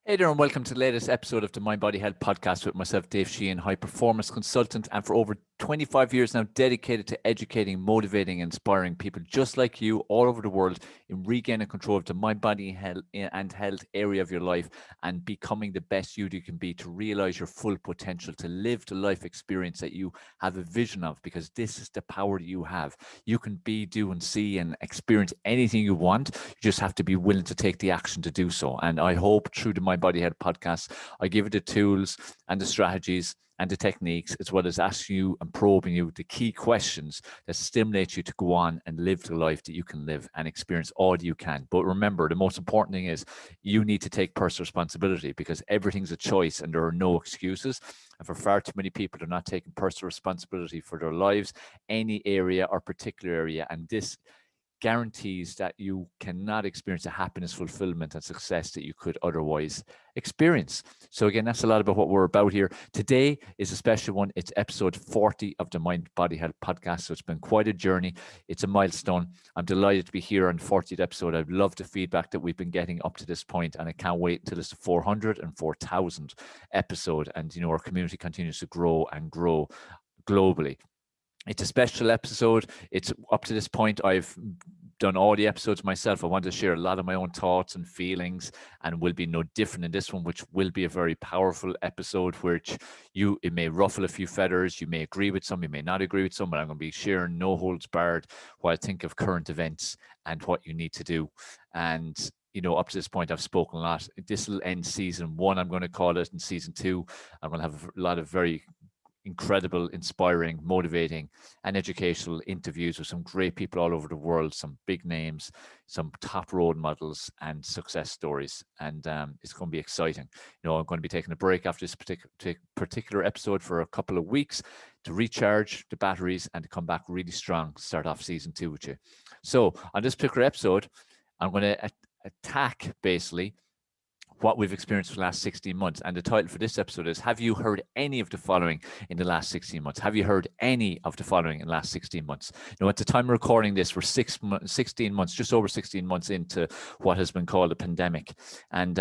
Hey there, and welcome to the latest episode of the Mind Body Health Podcast with myself, Dave Sheahan, high performance consultant, and for over 25 years now dedicated to educating, motivating, and inspiring people just like you all over the world in regaining control of the mind, body, health, and health area of your life and becoming the best you can be to realize your full potential, to live the life experience that you have a vision of, because this is the power that you have. You can be, do, and see and experience anything you want. You just have to be willing to take the action to do so. And I hope through the Mind Body Health podcast, I give you the tools and the strategies and the techniques, as well as asking you and probing you the key questions that stimulate you to go on and live the life that you can live and experience all you can. But remember, the most important thing is you need to take personal responsibility, because everything's a choice and there are no excuses. And for far too many people, they're not taking personal responsibility for their lives, any area or particular area. And this guarantees that you cannot experience the happiness, fulfillment, and success that you could otherwise experience. So again, that's a lot about what we're about here. Today is a special one. It's episode 40 of the Mind Body Health Podcast. So it's been quite a journey. It's a milestone. I'm delighted to be here on the 40th episode. I've loved the feedback that we've been getting up to this point, and I can't wait until it's the 400 and 4,000 episode. And, you know, our community continues to grow and grow globally. It's a special episode. It's up to this point, I've done all the episodes myself. I want to share a lot of my own thoughts and feelings, and will be no different in this one, which will be a very powerful episode, which it may ruffle a few feathers. You may agree with some, you may not agree with some, but I'm going to be sharing no holds barred what I think of current events and what you need to do. And you know, up to this point, I've spoken a lot. This will end season 1, I'm going to call it. In season 2, I'm going to have a lot of very incredible, inspiring, motivating, and educational interviews with some great people all over the world, some big names, some top role models, and success stories. And it's going to be exciting. You know, I'm going to be taking a break after this particular episode for a couple of weeks to recharge the batteries and to come back really strong, start off season 2 with you. So on this particular episode, I'm going to attack basically what we've experienced for the last 16 months. And the title for this episode is, have you heard any of the following in the last 16 months? Have you heard any of the following in the last 16 months? You know, at the time of recording this, we're 16 months, just over 16 months into what has been called a pandemic. And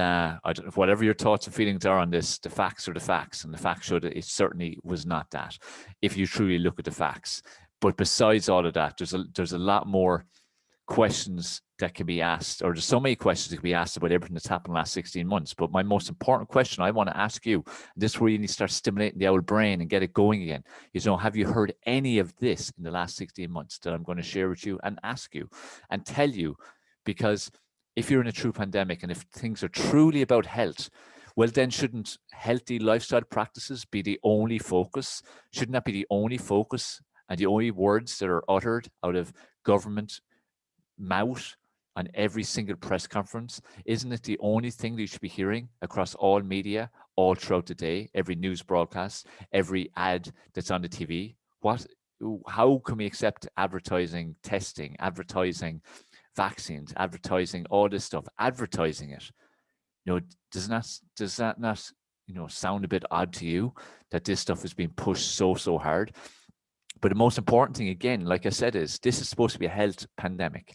whatever your thoughts and feelings are on this, the facts are the facts. And the facts show that it certainly was not that, if you truly look at the facts. But besides all of that, there's a lot more questions that can be asked, or there's so many questions that can be asked about everything that's happened in the last 16 months. But my most important question I want to ask you, this is where you need to start stimulating the old brain and get it going again, is, you know, have you heard any of this in the last 16 months that I'm going to share with you and ask you and tell you? Because if you're in a true pandemic and if things are truly about health, well, then shouldn't healthy lifestyle practices be the only focus? Shouldn't that be the only focus and the only words that are uttered out of government mouth on every single press conference? Isn't it the only thing that you should be hearing across all media all throughout the day, every news broadcast, every ad that's on the TV? How can we accept advertising testing, advertising vaccines, advertising all this stuff, advertising it? You know, does that not, you know, sound a bit odd to you that this stuff is being pushed so hard? But the most important thing, again, like I said, is this is supposed to be a health pandemic.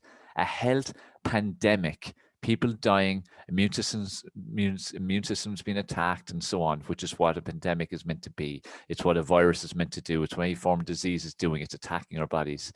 People dying, immune systems being attacked, and so on, which is what a pandemic is meant to be. It's what a virus is meant to do. It's what any form of disease is doing. It's attacking our bodies.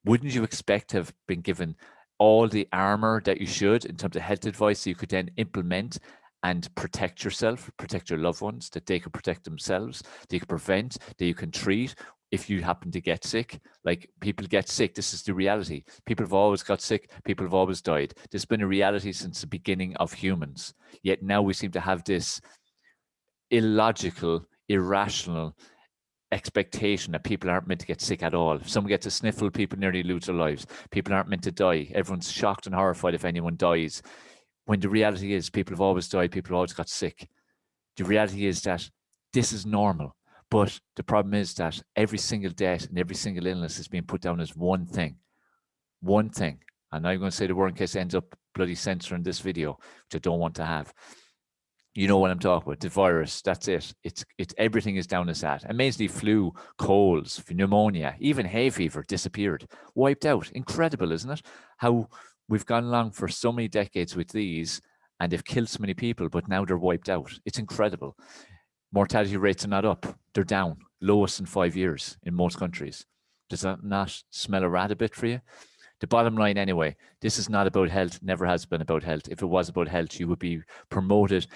Wouldn't you expect to have been given all the armor that you should in terms of health advice so you could then implement and protect yourself, protect your loved ones, that they could protect themselves, that you can prevent, that you can treat if you happen to get sick? Like, people get sick. This is the reality. People have always got sick. People have always died. This has been a reality since the beginning of humans. Yet now we seem to have this illogical, irrational expectation that people aren't meant to get sick at all. If someone gets a sniffle, people nearly lose their lives. People aren't meant to die. Everyone's shocked and horrified if anyone dies. When the reality is, people have always died. People have always got sick. The reality is that this is normal. But the problem is that every single death and every single illness is being put down as one thing. One thing. And I'm going to say the word in case it ends up bloody censoring this video, which I don't want to have. You know what I'm talking about. The virus, that's it. It's everything is down as that. Amazingly, flu, colds, pneumonia, even hay fever disappeared, wiped out. Incredible, isn't it? How we've gone along for so many decades with these, and they've killed so many people, but now they're wiped out. It's incredible. Mortality rates are not up. They're down. Lowest in 5 years in most countries. Does that not smell a rat a bit for you? The bottom line anyway, this is not about health, never has been about health. If it was about health, you would be promoted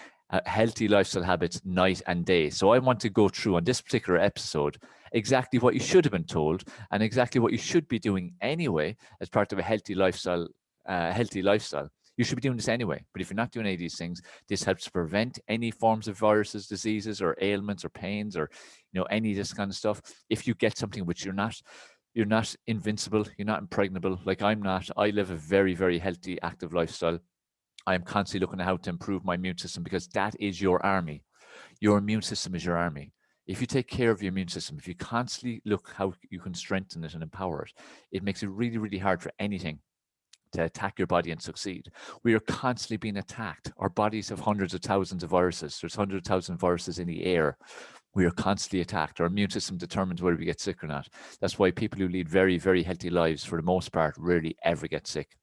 healthy lifestyle habits night and day. So I want to go through on this particular episode exactly what you should have been told and exactly what you should be doing anyway as part of a healthy lifestyle. You should be doing this anyway. But if you're not doing any of these things, this helps prevent any forms of viruses, diseases, or ailments, or pains, or any of this kind of stuff. If you get something which you're not invincible, you're not impregnable, like I'm not. I live a very, very healthy, active lifestyle. I am constantly looking at how to improve my immune system, because that is your army. Your immune system is your army. If you take care of your immune system, if you constantly look how you can strengthen it and empower it, it makes it really, really hard for anything to attack your body and succeed. We are constantly being attacked. Our bodies have hundreds of thousands of viruses. There's hundreds of thousands of viruses in the air. We are constantly attacked. Our immune system determines whether we get sick or not. That's why people who lead very, very healthy lives, for the most part, rarely ever get sick.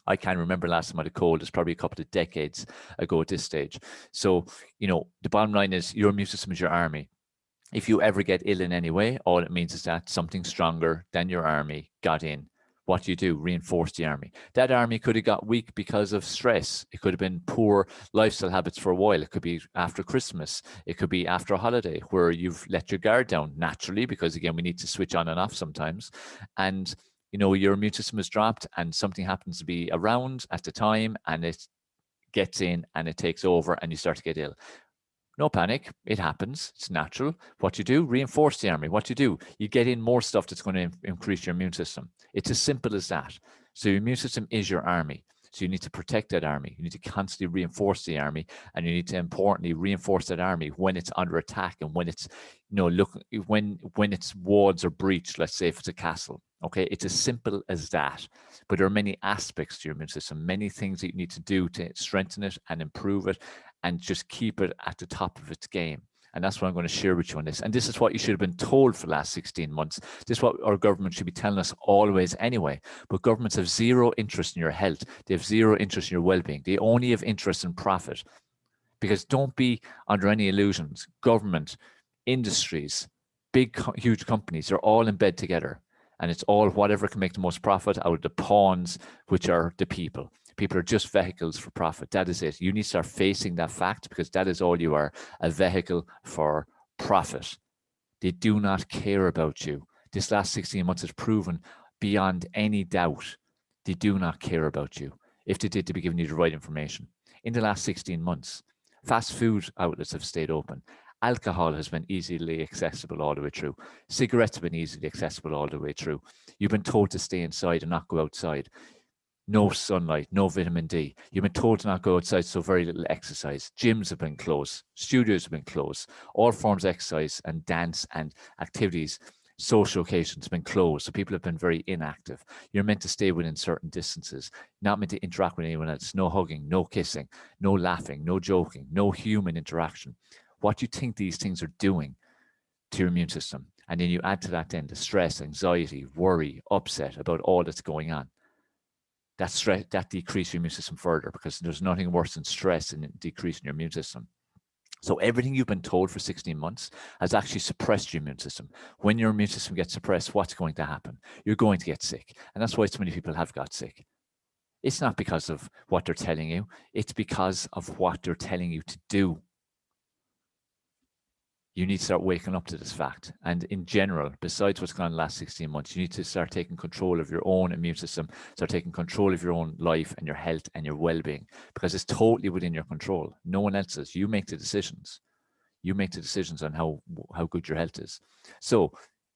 I can't remember last time I had a cold. It's probably a couple of decades ago at this stage. So, the bottom line is your immune system is your army. If you ever get ill in any way, all it means is that something stronger than your army got in. What do? Reinforce the army. That army could have got weak because of stress. It could have been poor lifestyle habits for a while. It could be after Christmas. It could be after a holiday where you've let your guard down naturally, because again, we need to switch on and off sometimes. And your immune system is dropped and something happens to be around at the time and it gets in and it takes over and you start to get ill. No panic. It happens. It's natural. What you do, reinforce the army. What you do, you get in more stuff that's going to increase your immune system. It's as simple as that. So your immune system is your army. So you need to protect that army. You need to constantly reinforce the army, and you need to importantly reinforce that army when it's under attack and when it's, when its walls are breached. Let's say if it's a castle. Okay, it's as simple as that. But there are many aspects to your immune system, many things that you need to do to strengthen it and improve it and just keep it at the top of its game. And that's what I'm going to share with you on this. And this is what you should have been told for the last 16 months. This is what our government should be telling us always anyway. But governments have zero interest in your health. They have zero interest in your well-being. They only have interest in profit. Because don't be under any illusions. Government, industries, huge companies are all in bed together. And it's all whatever can make the most profit out of the pawns, which are the people. People are just vehicles for profit. That is it. You need to start facing that fact, because that is all you are, a vehicle for profit. They do not care about you. This last 16 months has proven beyond any doubt they do not care about you. If they did, they'd be giving you the right information. In the last 16 months, fast food outlets have stayed open. Alcohol has been easily accessible all the way through. Cigarettes have been easily accessible all the way through. You've been told to stay inside and not go outside. No sunlight, no vitamin D. You've been told to not go outside, so very little exercise. Gyms have been closed. Studios have been closed. All forms of exercise and dance and activities, social occasions have been closed. So people have been very inactive. You're meant to stay within certain distances, not meant to interact with anyone else. No hugging, no kissing, no laughing, no joking, no human interaction. What do you think these things are doing to your immune system? And then you add to that then the stress, anxiety, worry, upset about all that's going on. That stress, that decreases your immune system further, because there's nothing worse than stress and decreasing your immune system. So everything you've been told for 16 months has actually suppressed your immune system. When your immune system gets suppressed, what's going to happen? You're going to get sick. And that's why so many people have got sick. It's not because of what they're telling you. It's because of what they're telling you to do. You need to start waking up to this fact. And in general, besides what's gone on the last 16 months, you need to start taking control of your own immune system, start taking control of your own life and your health and your well-being, because it's totally within your control. No one else's. You make the decisions. You make the decisions on how good your health is. So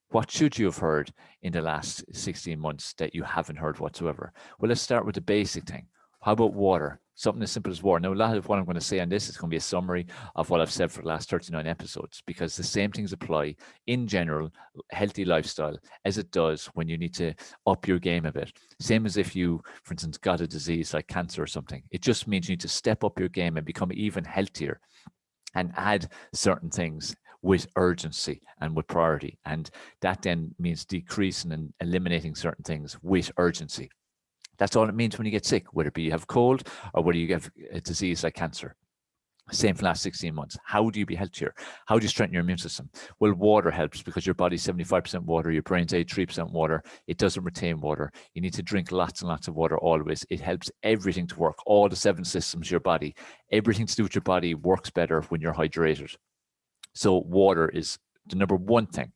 what should you have heard in the last 16 months that you haven't heard whatsoever? Well, let's start with the basic thing. How about water? Something as simple as water. Now, a lot of what I'm going to say on this is going to be a summary of what I've said for the last 39 episodes, because the same things apply in general, healthy lifestyle, as it does when you need to up your game a bit. Same as if you, for instance, got a disease like cancer or something. It just means you need to step up your game and become even healthier and add certain things with urgency and with priority. And that then means decreasing and eliminating certain things with urgency. That's all it means when you get sick, whether it be you have a cold or whether you have a disease like cancer. Same for the last 16 months. How do you be healthier? How do you strengthen your immune system? Well, water helps because your body's 75% water, your brain's 83% water. It doesn't retain water. You need to drink lots and lots of water always. It helps everything to work. All the 7 systems of your body, everything to do with your body works better when you're hydrated. So water is the number one thing.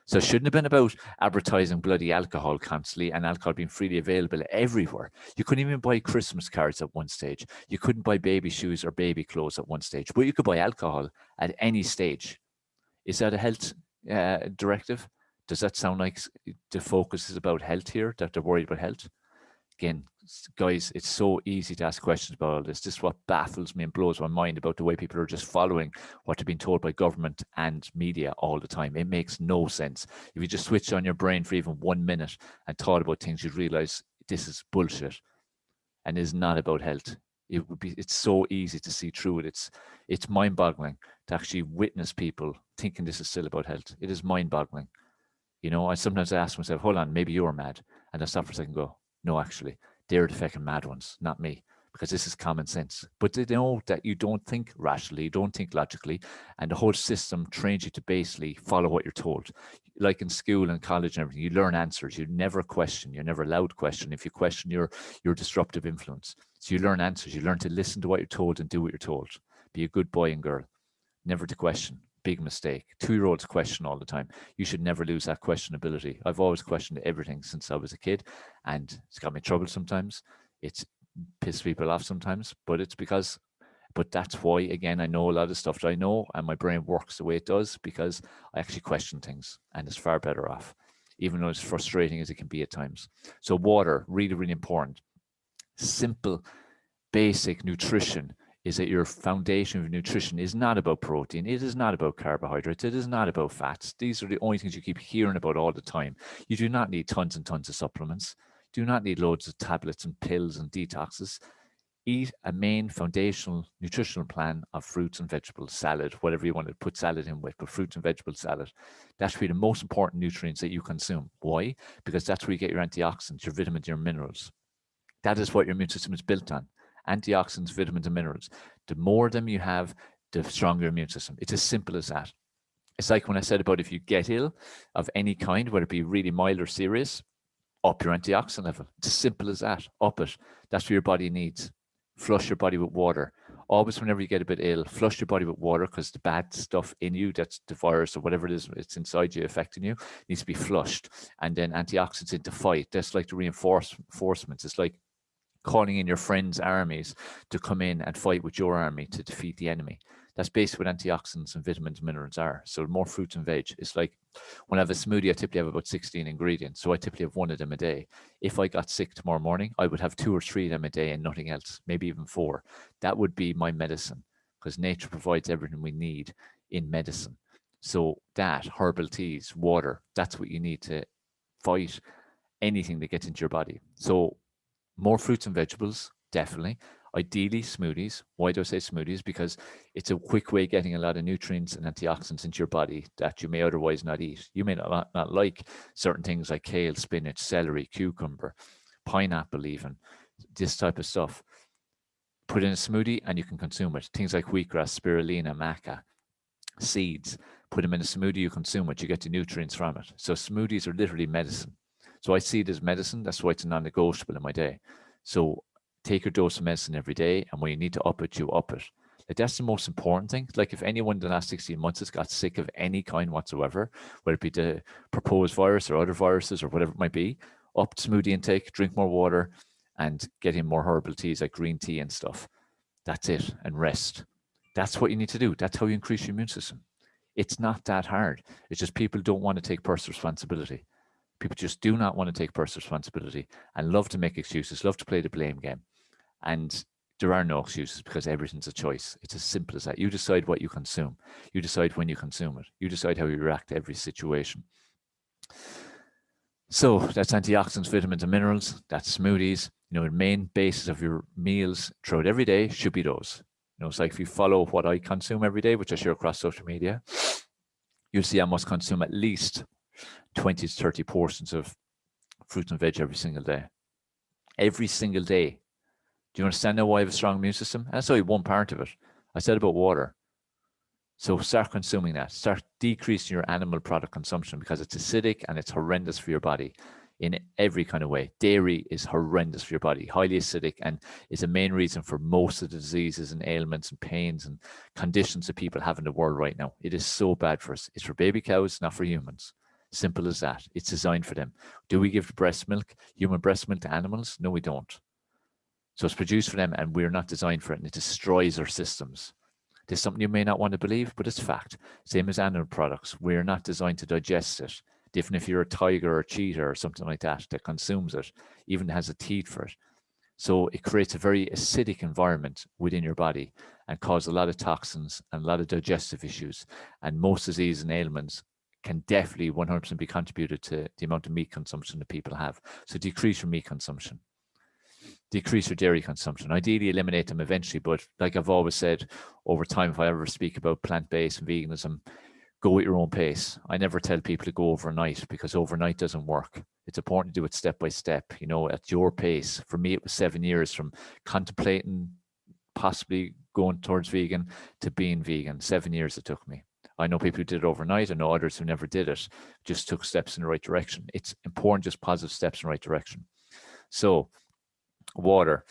So it shouldn't have been about advertising bloody alcohol constantly and alcohol being freely available everywhere. You couldn't even buy Christmas cards at one stage. You couldn't buy baby shoes or baby clothes at one stage, but you could buy alcohol at any stage. Is that a health directive? Does that sound like the focus is about health here, that they're worried about health? Again, guys, it's so easy to ask questions about all this. This is what baffles me and blows my mind about the way people are just following what they're being told by government and media all the time. It makes no sense. If you just switch on your brain for even 1 minute and thought about things, you'd realize this is bullshit and is not about health. It's so easy to see through it. It's mind-boggling to actually witness people thinking this is still about health. It is mind-boggling. You know, I sometimes ask myself, hold on, maybe you're mad. And I stop for a second and go, no, actually, they're the fucking mad ones, not me, because this is common sense. But they know that you don't think rationally, you don't think logically, and the whole system trains you to basically follow what you're told. Like in school and college and everything, you learn answers. You never question. You're never allowed to question. If you question, your disruptive influence. So you learn answers. You learn to listen to what you're told and do what you're told. Be a good boy and girl. Never to question. Big mistake. 2-year-olds question all the time. You should never lose that questionability. I've always questioned everything since I was a kid, and it's got me in trouble sometimes. It's pissed people off sometimes, but that's why, again, I know a lot of stuff that I know, and my brain works the way it does because I actually question things, and it's far better off, even though it's frustrating as it can be at times. So water, really, really important. Simple, basic nutrition is that your foundation of nutrition is not about protein. It is not about carbohydrates. It is not about fats. These are the only things you keep hearing about all the time. You do not need tons and tons of supplements. Do not need loads of tablets and pills and detoxes. Eat a main foundational nutritional plan of fruits and vegetables, salad, whatever you want to put salad in with, but fruits and vegetable salad. That should be the most important nutrients that you consume. Why? Because that's where you get your antioxidants, your vitamins, your minerals. That is what your immune system is built on. Antioxidants, vitamins, and minerals. The more of them you have, the stronger your immune system. It's as simple as that. It's like when I said about if you get ill of any kind, whether it be really mild or serious, up your antioxidant level. It's as simple as that. Up it. That's what your body needs. Flush your body with water. Always, whenever you get a bit ill, flush your body with water because the bad stuff in you, that's the virus or whatever it is, it's inside you affecting you, needs to be flushed. And then antioxidants into fight. That's like the reinforcements. It's like calling in your friends' armies to come in and fight with your army to defeat the enemy. That's basically what antioxidants and vitamins and minerals are. So more fruits and veg. It's like when I have a smoothie, I typically have about 16 ingredients. So I typically have one of them a day. If I got sick tomorrow morning, I would have 2 or 3 of them a day and nothing else, maybe even 4. That would be my medicine because nature provides everything we need in medicine. So that, herbal teas, water, that's what you need to fight anything that gets into your body. So more fruits and vegetables, definitely. Ideally, smoothies. Why do I say smoothies? Because it's a quick way of getting a lot of nutrients and antioxidants into your body that you may otherwise not eat. You may not like certain things like kale, spinach, celery, cucumber, pineapple even, this type of stuff. Put in a smoothie and you can consume it. Things like wheatgrass, spirulina, maca, seeds. Put them in a smoothie, you consume it. You get the nutrients from it. So smoothies are literally medicine. So I see it as medicine. That's why it's a non-negotiable in my day. So take your dose of medicine every day. And when you need to up it, you up it. Like that's the most important thing. Like if anyone in the last 16 months has got sick of any kind whatsoever, whether it be the proposed virus or other viruses or whatever it might be, up smoothie intake, drink more water, and get in more herbal teas like green tea and stuff. That's it. And rest. That's what you need to do. That's how you increase your immune system. It's not that hard. It's just people don't want to take personal responsibility. People just do not want to take personal responsibility and love to make excuses, love to play the blame game. And there are no excuses because everything's a choice. It's as simple as that. You decide what you consume. You decide when you consume it. You decide how you react to every situation. So that's antioxidants, vitamins, and minerals. That's smoothies. You know, the main basis of your meals throughout every day should be those. You know, it's like if you follow what I consume every day, which I share across social media, you'll see I must consume at least 20 to 30 portions of fruit and veg every single day. every single day. Do you understand now why I have a strong immune system? And that's only one part of it. I said about water. So start consuming that. Start decreasing your animal product consumption because it's acidic and it's horrendous for your body in every kind of way. Dairy is horrendous for your body, highly acidic, and is a main reason for most of the diseases and ailments and pains and conditions that people have in the world right now. It is so bad for us. It's for baby cows, not for humans. Simple as that. It's designed for them. Do we give breast milk, human breast milk to animals? No, we don't. So it's produced for them and we're not designed for it, and it destroys our systems. This is something you may not want to believe, but it's fact. Same as animal products. We're not designed to digest it. Different if you're a tiger or a cheetah or something like that consumes it, even has a teeth for it. So it creates a very acidic environment within your body and causes a lot of toxins and a lot of digestive issues. And most disease and ailments can definitely 100% be contributed to the amount of meat consumption that people have. So decrease your meat consumption. Decrease your dairy consumption. Ideally, eliminate them eventually. But like I've always said, over time, if I ever speak about plant-based and veganism, go at your own pace. I never tell people to go overnight because overnight doesn't work. It's important to do it step by step, at your pace. For me, it was 7 years from contemplating possibly going towards vegan to being vegan. 7 years it took me. I know people who did it overnight. I know others who never did it, just took steps in the right direction. It's important, just positive steps in the right direction. So, water,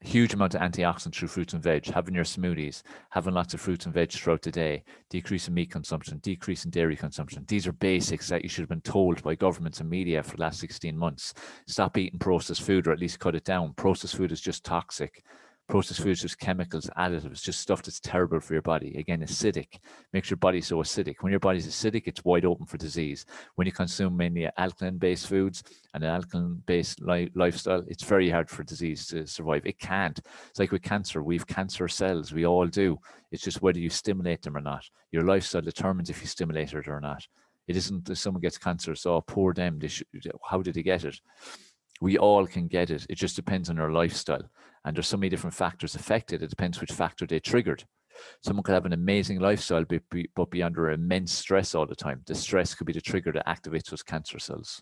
huge amount of antioxidants through fruits and veg, having your smoothies, having lots of fruits and veg throughout the day, decreasing meat consumption, decreasing dairy consumption. These are basics that you should have been told by governments and media for the last 16 months. Stop eating processed food, or at least cut it down. Processed food is just toxic. Processed food is just chemicals, additives, just stuff that's terrible for your body. Again, acidic, makes your body so acidic. When your body's acidic, it's wide open for disease. When you consume mainly alkaline-based foods and an alkaline-based lifestyle, it's very hard for disease to survive. It can't. It's like with cancer. We have cancer cells. We all do. It's just whether you stimulate them or not. Your lifestyle determines if you stimulate it or not. It isn't if someone gets cancer, so poor them. How did they get it? We all can get it. It just depends on our lifestyle. And there's so many different factors affected. It depends which factor they triggered. Someone could have an amazing lifestyle, but be under immense stress all the time. The stress could be the trigger that activates those cancer cells.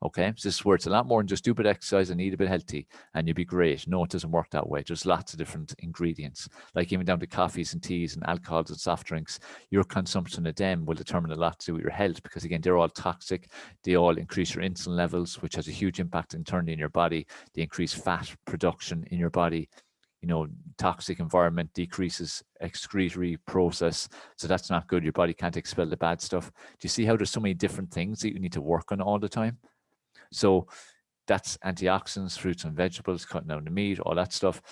Okay, so this is where it's a lot more than just do a bit of exercise and eat a bit healthy and you'll be great. No, it doesn't work that way. There's lots of different ingredients, like even down to coffees and teas and alcohols and soft drinks. Your consumption of them will determine a lot to do with your health because, again, they're all toxic. They all increase your insulin levels, which has a huge impact internally in your body. They increase fat production in your body. Toxic environment decreases excretory process. So that's not good. Your body can't expel the bad stuff. Do you see how there's so many different things that you need to work on all the time? So that's antioxidants, fruits and vegetables, cutting down the meat, all that stuff.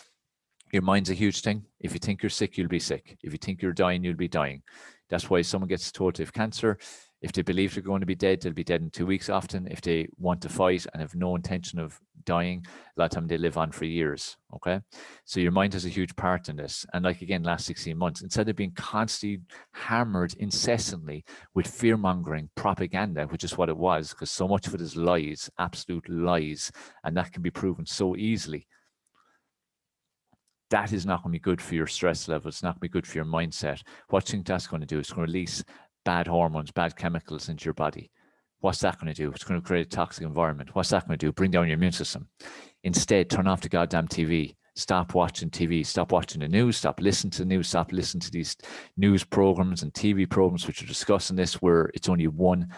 Your mind's a huge thing. If you think you're sick, you'll be sick. If you think you're dying, you'll be dying. That's why someone gets told to have cancer. If they believe they're going to be dead, they'll be dead in 2 weeks often. If they want to fight and have no intention of dying, a lot of time they live on for years, okay? So your mind has a huge part in this. And like, again, last 16 months, instead of being constantly hammered incessantly with fear-mongering propaganda, which is what it was, because so much of it is lies, absolute lies, and that can be proven so easily. That is not going to be good for your stress levels. It's not going to be good for your mindset. What do you think that's going to do? It's going to release bad hormones, bad chemicals into your body. What's that going to do? It's going to create a toxic environment. What's that going to do? Bring down your immune system. Instead, turn off the goddamn TV. Stop watching TV. Stop watching the news. Stop listening to the news. Stop listening to these news programs and TV programs which are discussing this where it's only one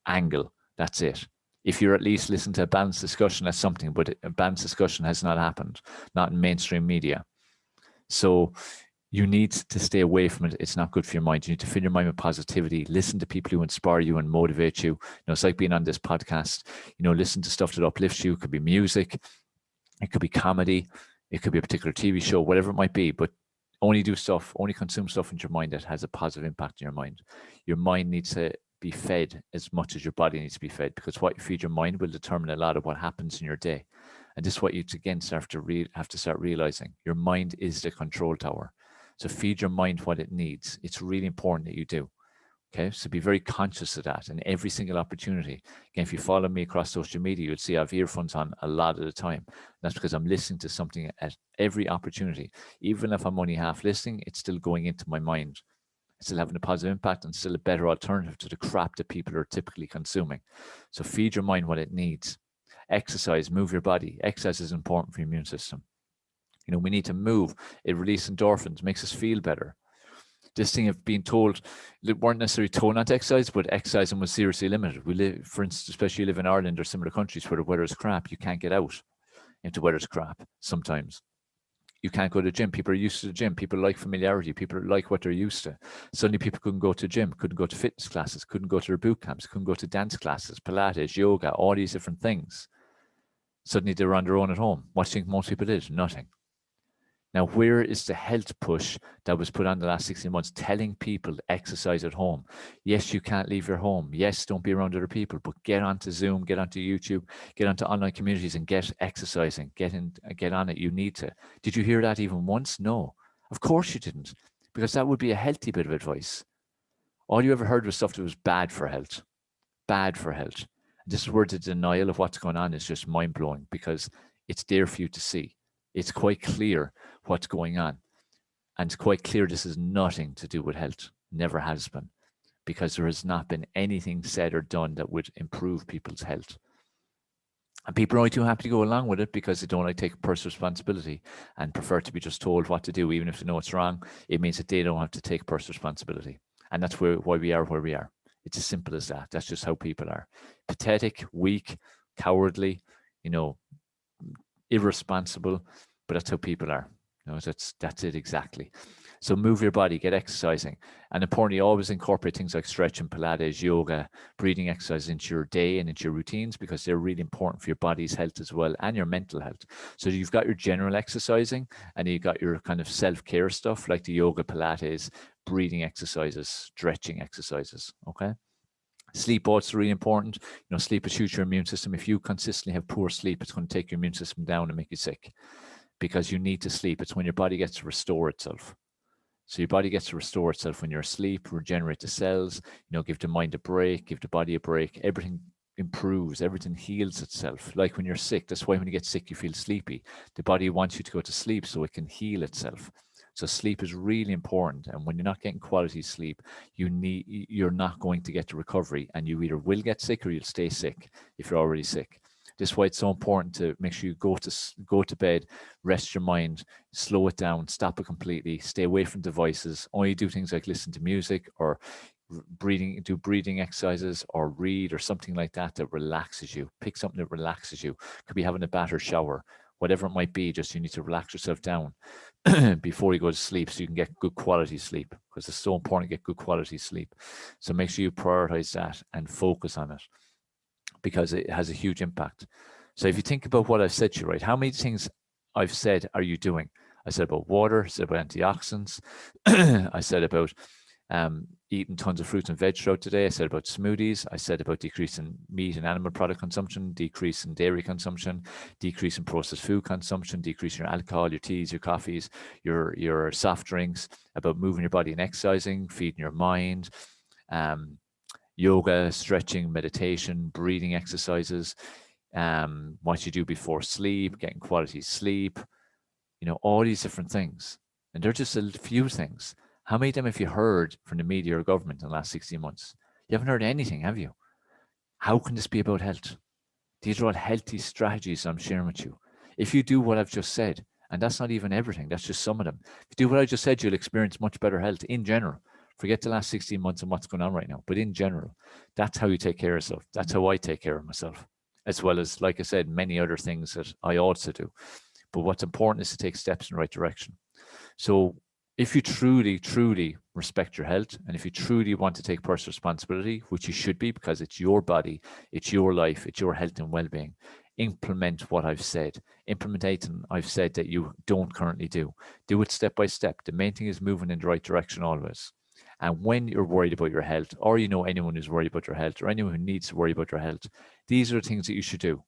angle. That's it. If you're at least listening to a balanced discussion, that's something, but a balanced discussion has not happened, not in mainstream media. So you need to stay away from it. It's not good for your mind. You need to fill your mind with positivity. Listen to people who inspire you and motivate you. It's like being on this podcast. Listen to stuff that uplifts you. It could be music. It could be comedy. It could be a particular TV show, whatever it might be. But only consume stuff into your mind that has a positive impact in your mind. Your mind needs to be fed as much as your body needs to be fed, because what you feed your mind will determine a lot of what happens in your day. And this is what you again have to start realizing. Your mind is the control tower. So feed your mind what it needs. It's really important that you do. Okay, so be very conscious of that in every single opportunity. Again, if you follow me across social media, you'll see I have earphones on a lot of the time. That's because I'm listening to something at every opportunity. Even if I'm only half listening, it's still going into my mind. It's still having a positive impact and still a better alternative to the crap that people are typically consuming. So feed your mind what it needs. Exercise, move your body. Exercise is important for your immune system. We need to move. It releases endorphins, makes us feel better. This thing of being told, weren't necessarily told not to exercise, but exercising was seriously limited. We live, for instance, especially live in Ireland or similar countries where the weather is crap. You can't get out if the weather's crap sometimes. You can't go to the gym. People are used to the gym. People like familiarity. People like what they're used to. Suddenly people couldn't go to the gym, couldn't go to fitness classes, couldn't go to their boot camps, couldn't go to dance classes, Pilates, yoga, all these different things. Suddenly they were on their own at home. What do you think most people did? Nothing. Now, where is the health push that was put on the last 16 months telling people to exercise at home? Yes, you can't leave your home. Yes, don't be around other people, but get onto Zoom, get onto YouTube, get onto online communities and get exercising, get on it. You need to. Did you hear that even once? No, of course you didn't, because that would be a healthy bit of advice. All you ever heard was stuff that was bad for health, bad for health. And this is where the denial of what's going on is just mind blowing, because it's there for you to see. It's quite clear what's going on. And it's quite clear this is nothing to do with health. Never has been. Because there has not been anything said or done that would improve people's health. And people are only too happy to go along with it because they don't like to take personal responsibility and prefer to be just told what to do. Even if they know it's wrong, it means that they don't have to take personal responsibility. And that's why we are where we are. It's as simple as that. That's just how people are. Pathetic, weak, cowardly, irresponsible, but that's how people are. That's it exactly. So move your body, get exercising, and importantly, always incorporate things like stretching, Pilates, yoga, breathing exercise into your day and into your routines, because they're really important for your body's health as well and your mental health. So you've got your general exercising, and you've got your kind of self-care stuff like the yoga, Pilates, breathing exercises, stretching exercises. Okay. Sleep also really important. Sleep is huge for your immune system. If you consistently have poor sleep, it's going to take your immune system down and make you sick, because you need to sleep. It's when your body gets to restore itself. So your body gets to restore itself when you're asleep, regenerate the cells, give the mind a break, give the body a break. Everything improves, everything heals itself. Like when you're sick, that's why when you get sick, you feel sleepy. The body wants you to go to sleep so it can heal itself. So sleep is really important. And when you're not getting quality sleep, you're not going to get to recovery, and you either will get sick or you'll stay sick if you're already sick. This is why it's so important to make sure you go to bed, rest your mind, slow it down, stop it completely, stay away from devices, only do things like listen to music or do breathing exercises or read or something like that relaxes you. Pick something that relaxes you. Could be having a bath or shower, whatever it might be. Just you need to relax yourself down before you go to sleep so you can get good quality sleep, because it's so important to get good quality sleep. So make sure you prioritize that and focus on it, because it has a huge impact. So if you think about what I've said to you, right, how many things I've said are you doing? I said about water, I said about antioxidants, I said about eating tons of fruits and veg throughout today. I said about smoothies. I said about decreasing meat and animal product consumption, decreasing dairy consumption, decreasing processed food consumption, decreasing your alcohol, your teas, your coffees, your soft drinks, about moving your body and exercising, feeding your mind, yoga, stretching, meditation, breathing exercises, what you do before sleep, getting quality sleep, all these different things. And they're just a few things. How many of them have you heard from the media or government in the last 16 months? You haven't heard anything, have you? How can this be about health? These are all healthy strategies I'm sharing with you. If you do what I've just said, and that's not even everything, that's just some of them. If you do what I just said, you'll experience much better health in general. Forget the last 16 months and what's going on right now. But in general, that's how you take care of yourself. That's how I take care of myself, as well as, like I said, many other things that I also do. But what's important is to take steps in the right direction. So if you truly, truly respect your health, and if you truly want to take personal responsibility, which you should be, because it's your body, it's your life, it's your health and well-being, implement what I've said. Implementing I've said that you don't currently do. Do it step by step. The main thing is moving in the right direction always. And when you're worried about your health, or anyone who's worried about your health, or anyone who needs to worry about your health, these are the things that you should do.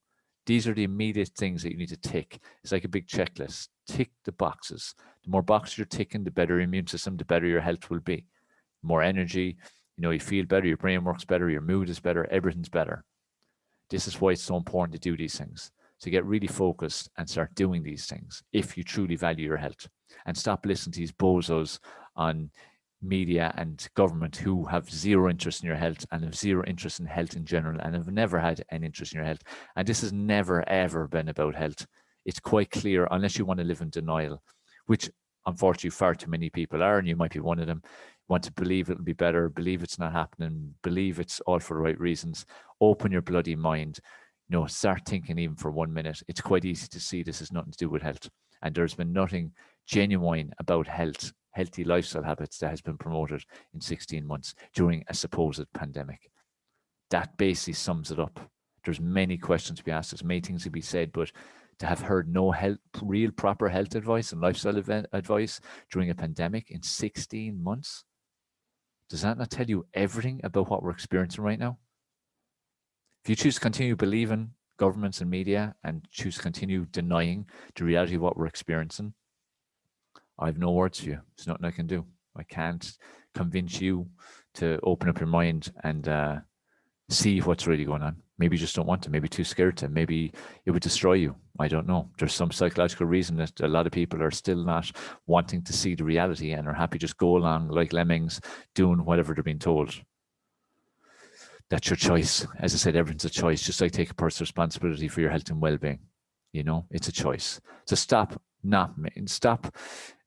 These are the immediate things that you need to tick. It's like a big checklist. Tick the boxes. The more boxes you're ticking, the better your immune system, the better your health will be. More energy, you feel better, your brain works better, your mood is better, everything's better. This is why it's so important to do these things. So get really focused and start doing these things if you truly value your health. And stop listening to these bozos on media and government who have zero interest in your health and have zero interest in health in general and have never had an interest in your health. And this has never, ever been about health. It's quite clear, unless you want to live in denial, which unfortunately far too many people are, and you might be one of them. Want to believe it'll be better, believe it's not happening, believe it's all for the right reasons. Open your bloody mind. Start thinking even for 1 minute. It's quite easy to see this has nothing to do with health. And there's been nothing genuine about health, healthy lifestyle habits that has been promoted in 16 months during a supposed pandemic. That basically sums it up. There's many questions to be asked, there's many things to be said, but to have heard no real proper health advice and lifestyle advice during a pandemic in 16 months, does that not tell you everything about what we're experiencing right now? If you choose to continue believing governments and media and choose to continue denying the reality of what we're experiencing, I have no words for you. There's nothing I can do. I can't convince you to open up your mind and see what's really going on. Maybe you just don't want to. Maybe too scared to. Maybe it would destroy you. I don't know. There's some psychological reason that a lot of people are still not wanting to see the reality and are happy just go along like lemmings doing whatever they're being told. That's your choice. As I said, everything's a choice. Just like take personal responsibility for your health and well-being. It's a choice. So stop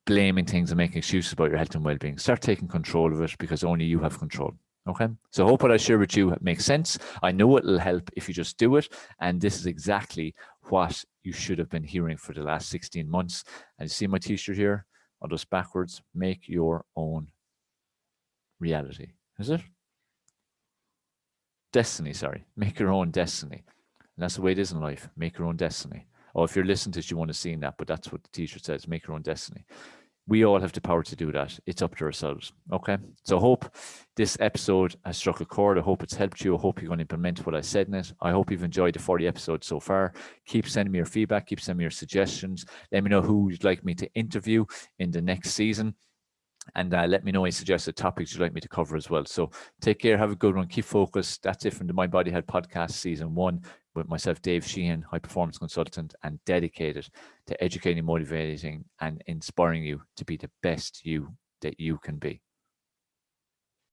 blaming things and making excuses about your health and well-being. Start taking control of it, because only you have control. Okay. So I hope what I share with you makes sense. I know it'll help if you just do it. And this is exactly what you should have been hearing for the last 16 months. And you see my t-shirt here? I'll just backwards. Make your own reality. Is it? Destiny, sorry. Make your own destiny. And that's the way it is in life. Make your own destiny. Oh, if you're listening to this, you want to see that, but that's what the t-shirt says. Make your own destiny. We all have the power to do that. It's up to ourselves. Okay. So I hope this episode has struck a chord. I hope it's helped you. I hope you're going to implement what I said in it. I hope you've enjoyed the 40 episodes so far. Keep sending me your feedback. Keep sending me your suggestions. Let me know who you'd like me to interview in the next season. And let me know any suggested topics you'd like me to cover as well. So take care. Have a good one. Keep focused. That's it from the My Body Health Podcast Season 1 with myself, Dave Sheahan, high performance consultant and dedicated to educating, motivating and inspiring you to be the best you that you can be.